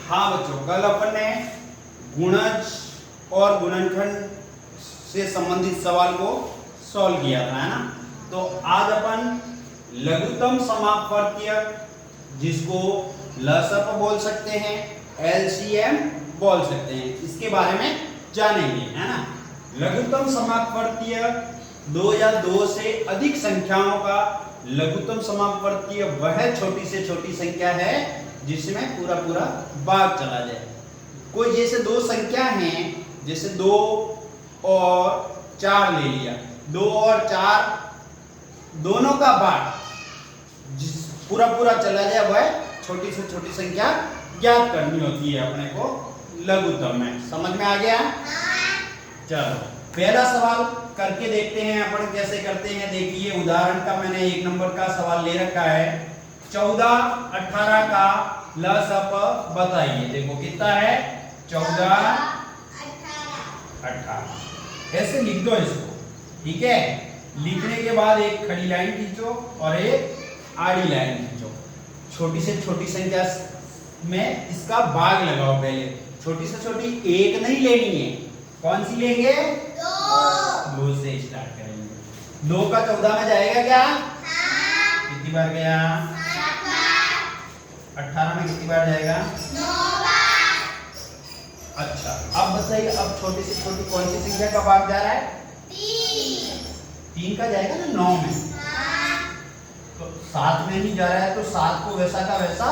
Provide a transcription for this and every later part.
हाँ बच्चों, कल अपन ने गुणज और गुणनखंड से संबंधित सवाल को सॉल्व किया था, है ना। तो आज अपन लघुत्तम समापवर्तीय, जिसको लसप बोल सकते हैं, एलसीएम बोल सकते हैं, इसके बारे में जानेंगे, है ना। लघुत्तम समापवर्तीय दो या दो से अधिक संख्याओं का लघुत्तम समापवर्तीय वह छोटी से छोटी संख्या है जिसमें पूरा पूरा भाग चला जाए। कोई जैसे दो संख्या हैं, जैसे 2 और 4 ले लिया, 2 और 4 दोनों का भाग जिस पूरा पूरा चला जाए वह छोटी से छोटी संख्या ज्ञात करनी होती है अपने को लघुत्तम में। समझ में आ गया? चलो पहला सवाल करके देखते हैं अपन कैसे करते हैं। देखिए उदाहरण का मैंने 1 नंबर का सवाल ले रखा है। 14 18 का लसप बताइए। देखो कितना है, 14 18। ऐसे लिख दो इसको, ठीक है। लिखने के बाद एक खड़ी लाइन खींचो और एक आड़ी लाइन खींचो। छोटी से छोटी संख्या में इसका भाग लगाओ। पहले छोटी से छोटी एक नहीं लेनी है, कौन सी लेंगे? 2 से स्टार्ट करेंगे। 2 का 14 में जाएगा क्या? हाँ। कितनी बार गया? 7 बार। 18 में कितनी बार जाएगा? 9 बार। अच्छा, अब बताइए, अब छोटी से छोटी कौन सी संख्या का भाग जा रहा है? 3 का जाएगा ना 9 में। हाँ। तो 7 में नहीं जा रहा है, तो 7 को वैसा का वैसा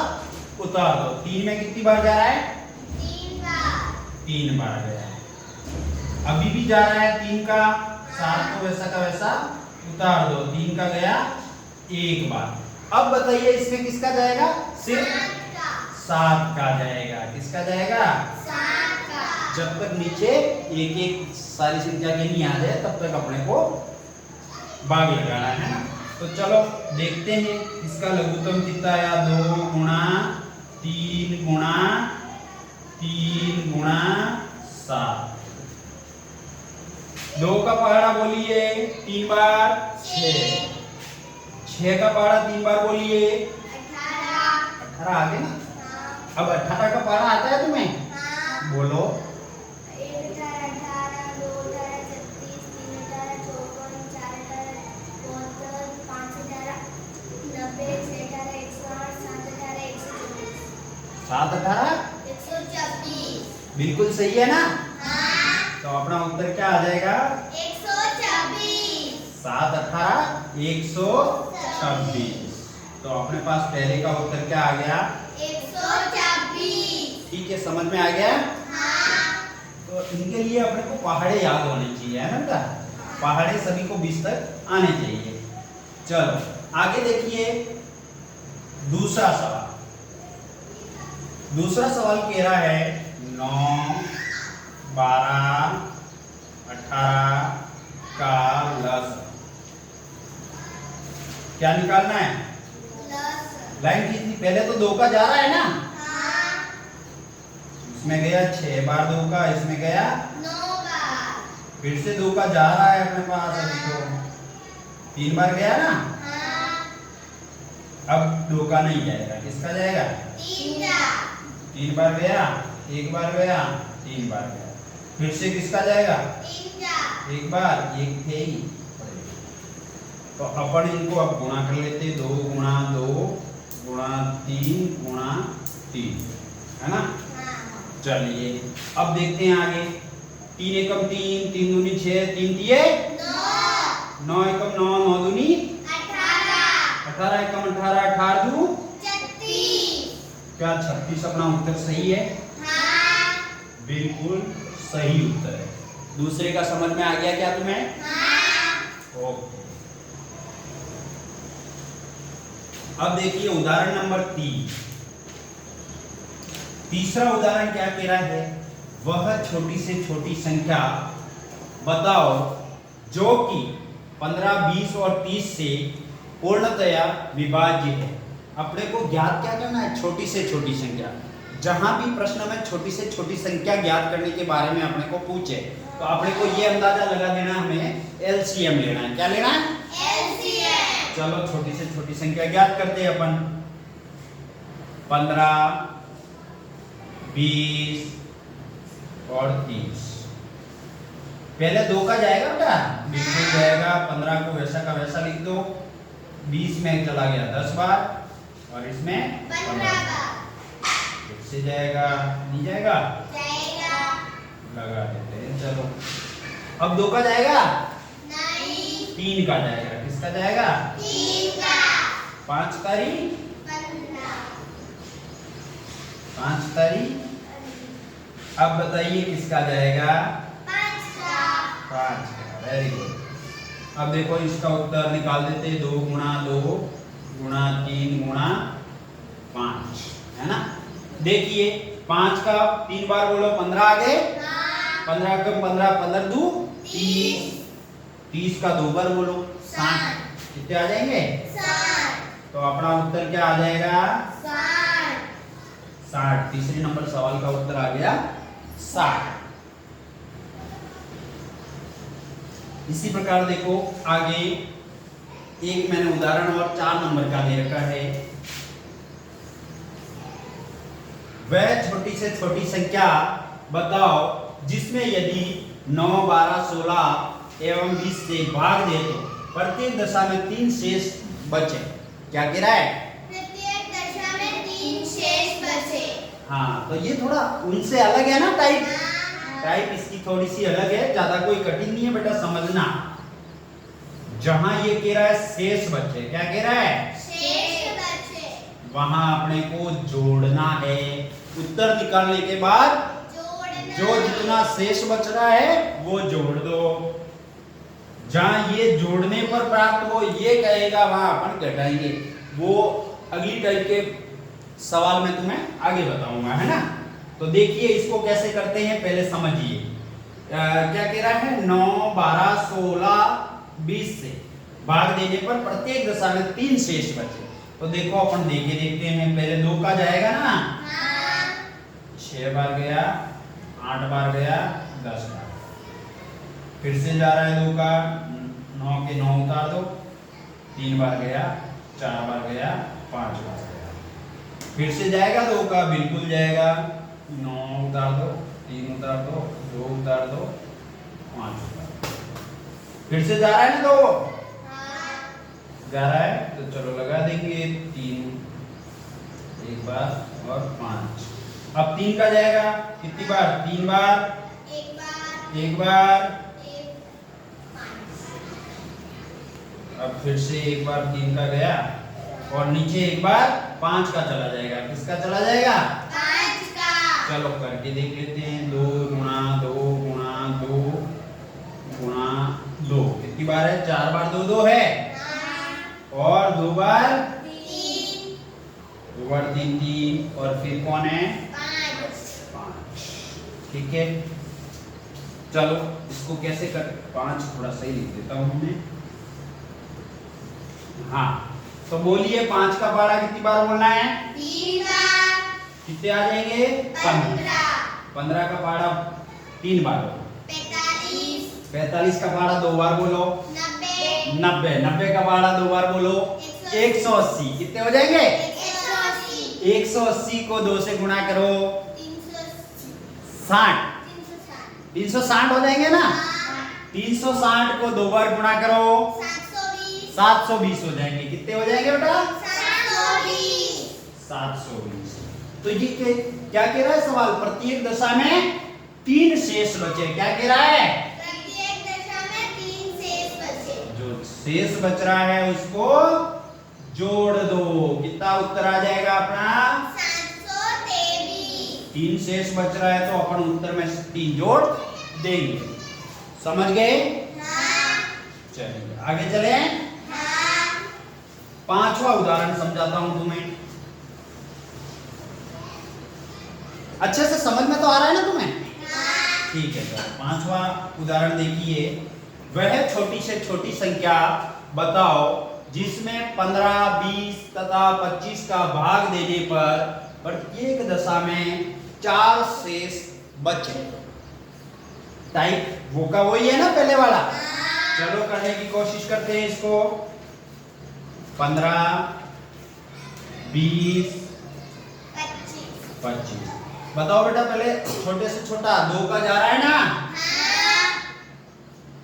उतार दो। 3 में कितनी बार जा रहा है? 3 बार। 3 बार गया। अभी भी जा रहा है 3 का, 7 को वैसा का वैसा उतार दो। 3 का गया 1 बार। अब बताइए इसमें किसका जाएगा? सिर्फ 7 का जाएगा। किसका जाएगा? 7 का। जब तक नीचे एक एक सारी संख्या के नहीं आ जाए तब तक अपने को भाग लगाना है ना। तो चलो देखते हैं इसका लघुत्तम कितना आया। 2 गुणा 3 गुणा 3 गुणा 7। 2 का पहाड़ा बोलिए 3 बार 6। 6 का पहाड़ा 3 बार बोलिए 18। 18 आ गए ना। अब 18 का पहाड़ा आता है तुम्हें? हाँ। बोलो। 1 18 18 2 18 36 3 18 54 4 18 72 5 18 90 6 18 108 7 18 124। 7 18 124 बिल्कुल सही है ना। हाँ। तो अपना उत्तर क्या आ जाएगा? 124। 7 18 126। तो अपने पास पहले का उत्तर क्या आ गया? 124। ठीक है, समझ में आ गया। हाँ। तो इनके लिए अपने को पहाड़े याद होने चाहिए, है ना बेटा। पहाड़े सभी को 20 तक आने चाहिए। चलो आगे देखिए दूसरा सवाल। दूसरा सवाल कह रहा है 9 12 18 का लस क्या निकालना है? लाइन खींचनी। पहले तो 2 का जा रहा है ना। हाँ। इसमें गया 6 बार 2 का, इसमें गया 9 बार। फिर से 2 का जा रहा है अपने पास अभी तो 3 बार गया ना। हाँ। अब 2 का नहीं जाएगा, किसका जाएगा? 3 का। 3 बार गया, 1 बार गया, 3 बार गया। फिर से किसका जाएगा? 3 का। 1 बार, 1 थे ही। तो अपन इनको अब गुणा कर लेते। 2 गुणा 2 गुणा 3 गुणा 3, है ना। हाँ। चलिए अब देखते हैं आगे। 3 एकम 3 3 दूनी 6 3 तिये 9 9 एकम 9 9 दूनी 18 18 एकम 18 18 दू 36। क्या 36 अपना उत्तर सही है? हाँ। बिल्कुल सही उत्तर है। दूसरे का समझ में आ गया क्या तुम्हें? हाँ। ओके। अब देखिए उदाहरण नंबर 3। तीसरा उदाहरण क्या कह रहा है? वह छोटी से छोटी संख्या बताओ जो कि 15 20 और 30 से पूर्णतया विभाज्य है। अपने को ज्ञात क्या करना है? छोटी से छोटी संख्या। जहां भी प्रश्न में छोटी से छोटी संख्या ज्ञात करने के बारे में अपने को पूछे तो अपने को ये अंदाजा लगा देना हमें एलसीएम लेना है। क्या लेना है? एलसीएम। चलो छोटी से छोटी संख्या ज्ञात करते हैं अपन। 15 20 और 30। पहले 2 का जाएगा बेटा, बिल्कुल जाएगा। 15 को वैसा का वैसा लिख दो। 20 में चला गया 10 बार और इसमें 15 फिर से जाएगा, नहीं जाएगा? लगा देते हैं, चलो। अब 2 का जाएगा, 3 का जाएगा। किसका जाएगा? 5 तारी 5 तारी। अब बताइए किसका जाएगा? 5 का। Very good. अब देखो इसका उत्तर निकाल देते हैं। 2 गुणा 2 गुणा 3 गुणा 5, है ना? देखिए 5 का 3 बार बोलो, 15 आ गए। 15 का 15, 15 2 30। 30 का 2 बार बोलो, 60। कितने आ जाएंगे? 60। तो अपना उत्तर क्या आ जाएगा? 60। तीसरे नंबर सवाल का उत्तर आ गया 60। इसी प्रकार देखो आगे एक मैंने उदाहरण और 4 नंबर का दे रखा है। वह छोटी से छोटी संख्या बताओ जिसमें यदि 9, 12, 16 एवं 20 से भाग दे तो प्रत्येक दशा में 3 शेष बचे। क्या कह रहा है? प्रत्येक दशा में 3 शेष बचे। हाँ, तो ये थोड़ा उनसे अलग है ना टाइप इसकी थोड़ी सी अलग है, ज्यादा कोई कठिन नहीं है बेटा समझना। जहां ये कह रहा है शेष बचे, क्या कह रहा है? शेष बचे। वहां अपने को जोड़ना है। उत्तर निकालने के बाद जो जितना शेष बच रहा है वो जोड़ दो। जहां ये जोड़ने पर प्राप्त हो ये कहेगा वहां अपन घटाएंगे। वो अगली टाइप के सवाल में तुम्हें आगे बताऊंगा, है ना? तो देखिए इसको कैसे करते हैं पहले समझिए। क्या कह रहा है? 9, 12, 16, 20 से भाग देने पर प्रत्येक दशा में 3 शेष बचे। तो देखो अपन देखते हैं। पहले 2 का जाएगा ना, 6 बार गया, 8 बार गया, 10 बार। फिर से जा रहा है 2 का, 9 के 9 उतार दो, 3 बार गया, 4 बार गया, 5 बार गया। फिर से जाएगा 2 का, बिल्कुल जाएगा। 9 उतार दो, 3 उतार दो, 2 उतार दो, 5 उतार दो। फिर से जा रहा है ना 2 जा रहा है, तो चलो लगा देंगे 3 एक बार और 5। अब 3 का जाएगा, कितनी बार? 3 बार, एक बार। अब फिर से एक बार 3 का गया और नीचे एक बार 5 का चला जाएगा। किसका चला जाएगा? 5 का। चलो करके देख लेते हैं। 2 गुणा 2 गुणा 2 गुणा 2 कितनी बार है? 4 बार 2 2 है और 2 बार 3 2 बार 3 3 और फिर कौन है? 5। ठीक है, चलो इसको कैसे कर? 5 थोड़ा सही लिख देता हूं मैं। हाँ, तो बोलिए 5 का पारा कितनी बार बोलना है? 3 बार। कितने आ जाएंगे? 15। 15 का पारा 3 बार बोलो। 45। 45 का पारा 2 बार बोलो। 90। 90 90 का पारा 2 बार बोलो। 180 कितने हो जाएंगे? 180। 180 को 2 से गुणा करो, 60 360 हो जाएंगे ना? 360 को 2 बार गुणा करो, 720 हो जाएंगे। कितने हो जाएंगे बेटा? 720। तो ये क्या कह रहा है सवाल? प्रत्येक दशा में 3 शेष बचे। क्या कह रहा है? प्रत्येक दशा में 3 शेष बचे। जो शेष बच रहा है उसको जोड़ दो। कितना उत्तर आ जाएगा अपना? 723। 3 शेष बच रहा है तो अपन उत्तर में 3 जोड़ देंगे। समझ गए? चलिए आगे चले। 5वां उदाहरण समझाता हूं तुम्हें। अच्छे से समझ में तो आ रहा है ना तुम्हें? ठीक है, चलो 5वां उदाहरण देखिए। वह छोटी से छोटी संख्या बताओ जिसमें 15, 20 तथा 25 का भाग देने पर प्रत्येक दशा में 4 शेष बचे। टाइप वो का वही है ना पहले वाला। चलो करने की कोशिश करते हैं इसको। 15, 20, 25। बताओ बेटा पहले छोटे से छोटा 2 का जा रहा है ना,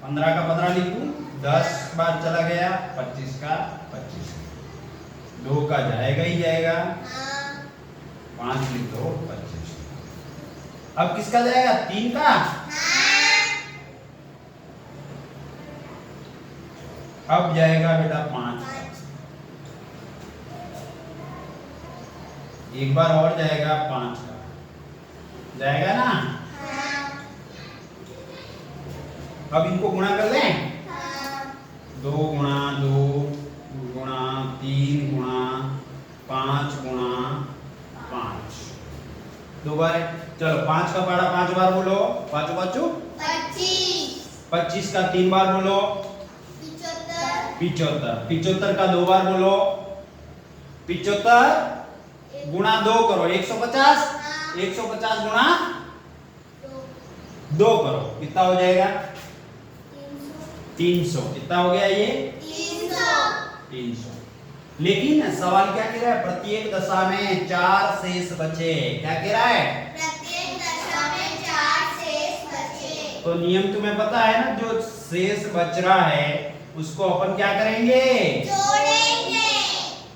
15 का 15 लिखूं, 10 बार चला गया, 25 का 25, 2 का जाएगा ही जाएगा, 5 लिख दो 25। अब किसका जाएगा? 3 का। अब जाएगा बेटा 5, एक बार और जाएगा 5 का, जाएगा ना। अब इनको गुणा कर लें, 2 गुणा 2 गुणा 3 गुणा 5 गुणा 5, 2 बार है। चलो 5 का पहाड़ा 5 बार बोलो, 5 5 25 का 3 बार बोलो, 75, 75 का 2 बार बोलो, 75 गुणा 2 करो, 150, 150 गुणा 2 करो, कितना हो जाएगा? 300। कितना हो गया ये? 300। लेकिन सवाल क्या कह रहा है? प्रत्येक दशा में 4 शेष बचे। क्या कह रहा है? प्रत्येक दशा में 4 शेष बचे। तो नियम तुम्हें पता है ना, जो शेष बच रहा है उसको अपन क्या करेंगे? जोड़ेंगे।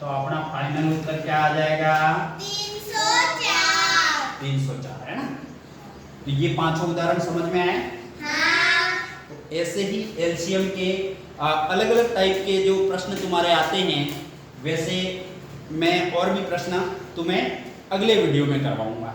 तो अपना फाइनल उत्तर क्या आ जाएगा? 304। 304 है ना। तो ये पांचों उदाहरण समझ में आए। हाँ। तो ऐसे ही एलसीएम के अलग अलग टाइप के जो प्रश्न तुम्हारे आते हैं, वैसे मैं और भी प्रश्न तुम्हें अगले वीडियो में करवाऊंगा।